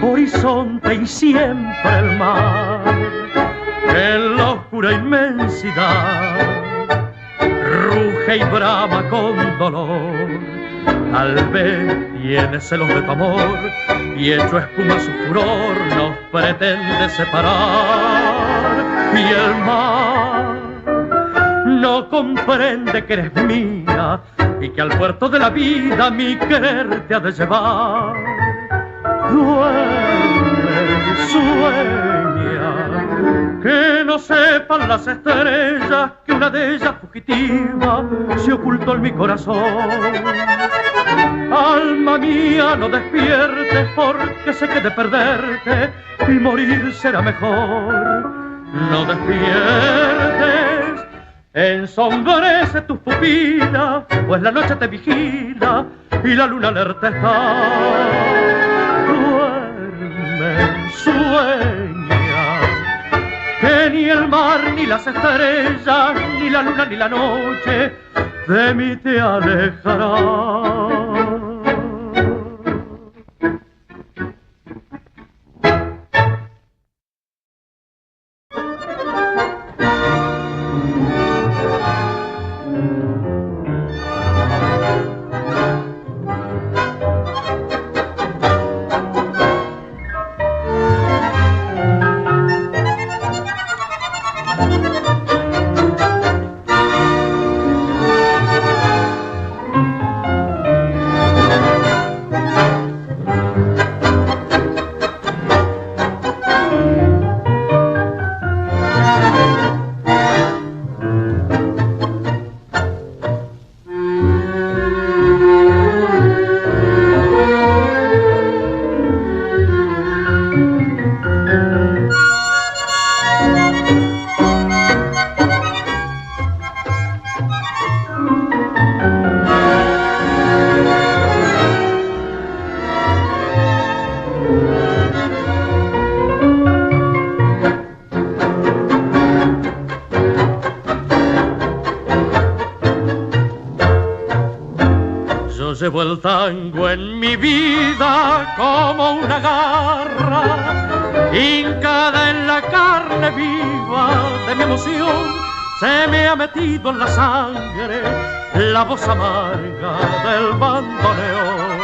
horizonte y siempre el mar, en la oscura inmensidad, ruge y brama con dolor. Tal vez tiene celos de tu amor y hecho espuma su furor nos pretende separar. Y el mar no comprende que eres mía y que al puerto de la vida mi querer te ha de llevar. Duerme, sueña, que no sepan las estrellas que una de ellas fugitiva se ocultó en mi corazón. Alma mía, no despiertes porque sé que de perderte y morir será mejor. No despiertes, ensombrece tus pupilas, pues la noche te vigila y la luna alerta está. Duerme, sueña, que ni el mar, ni las estrellas, ni la luna, ni la noche de mí te alejarán. Llevo el tango en mi vida como una garra, hincada en la carne viva de mi emoción. Se me ha metido en la sangre la voz amarga del bandoneón.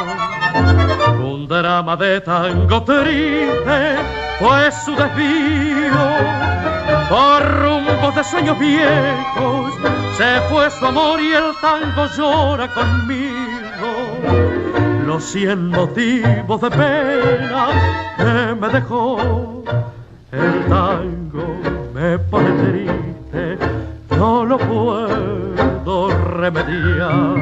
Un drama de tango triste fue su desvío, por rumbos de sueños viejos se fue su amor y el tango llora conmigo. Los 100 motivos de pena que me dejó, el tango me pone triste, no lo puedo remediar.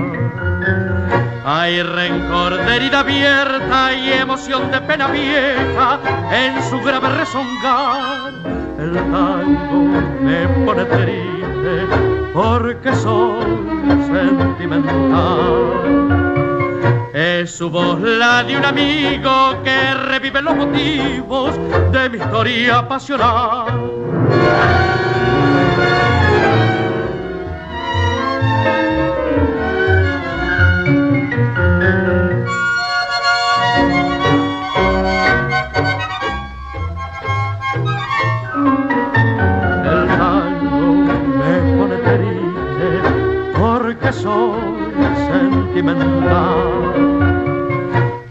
Hay rencor de herida abierta y emoción de pena vieja en su grave rezongar. El tango me pone triste porque soy sentimental. Es su voz la de un amigo que revive los motivos de mi historia pasional. Sentimental.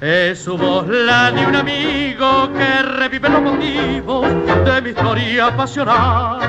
Es su voz la de un amigo que revive los motivos de mi historia pasional.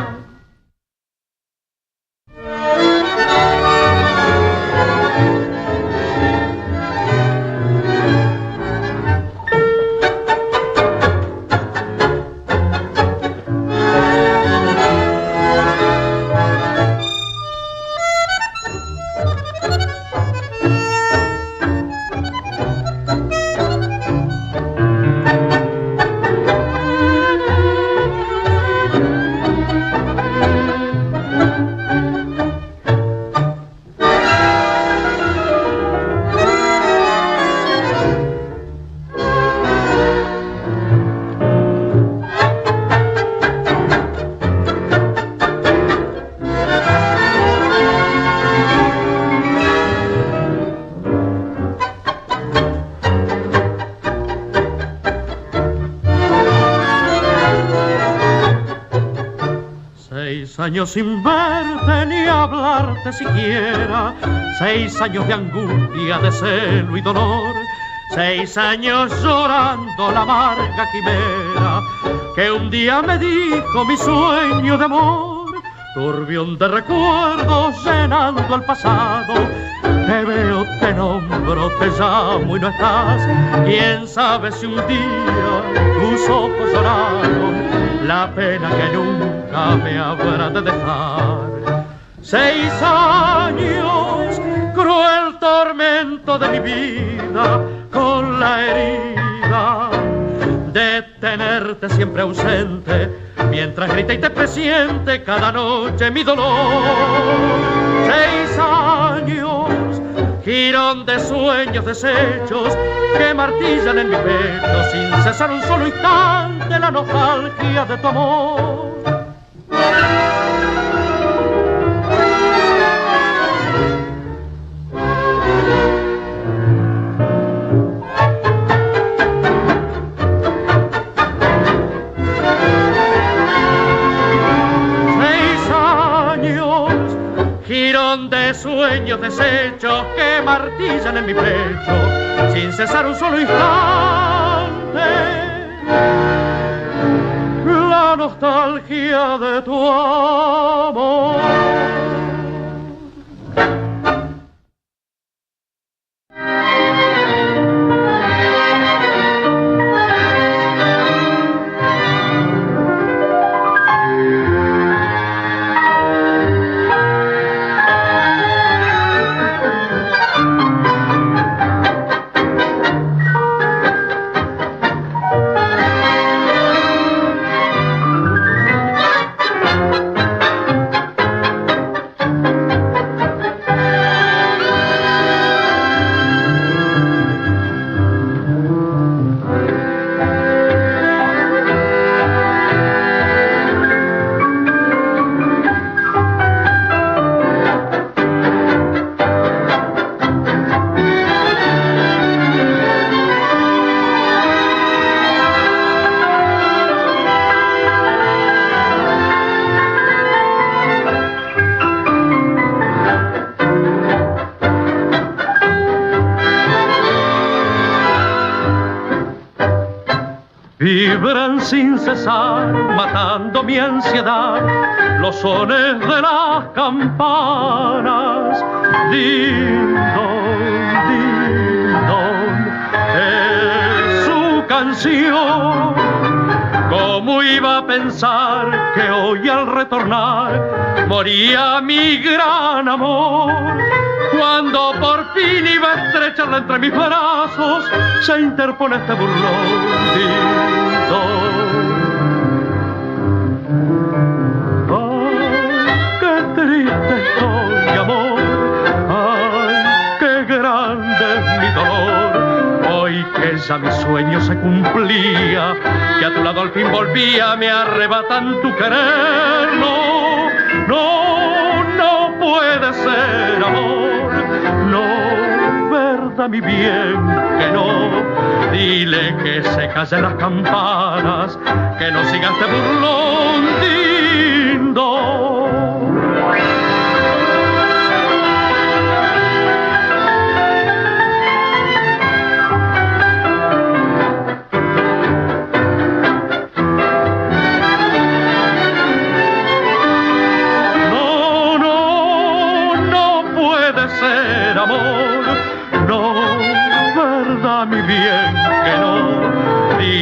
6 años sin verte ni hablarte siquiera, 6 años de angustia, de celo y dolor, 6 años llorando la amarga quimera que un día me dijo mi sueño de amor. Turbión de recuerdos llenando el pasado, te veo, te nombro, te llamo y no estás. Quién sabe si un día tus ojos lloraron la pena que nunca me habrá de dejar. 6 años, cruel tormento de mi vida, con la herida de tenerte siempre ausente, mientras grita y te presiente cada noche mi dolor. 6 años, jirón de sueños deshechos que martillan en mi pecho sin cesar un solo instante la nostalgia de tu amor. 6 años, jirón de sueños deshechos que martillan en mi pecho sin cesar un solo instante la nostalgia de tu amor. Vibran sin cesar, matando mi ansiedad, los sones de las campanas. Din don, din don, es su canción. ¿Cómo iba a pensar que hoy al retornar moría mi gran amor? Cuando por fin iba a estrecharla entre mis brazos, se interpone este burlón. Ay, qué triste estoy, amor. Ay, qué grande es mi dolor. Hoy que ya mi sueño se cumplía, que a tu lado al fin volvía, me arrebatan tu querer. No, no, no puede ser, amor. No, verdad, mi bien, que no. Dile que se callen las campanas, que no siga este burlón, dindo.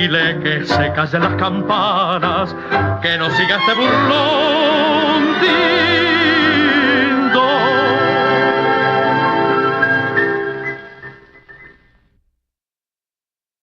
Dile que se callen las campanas, que no siga este burlón. Dile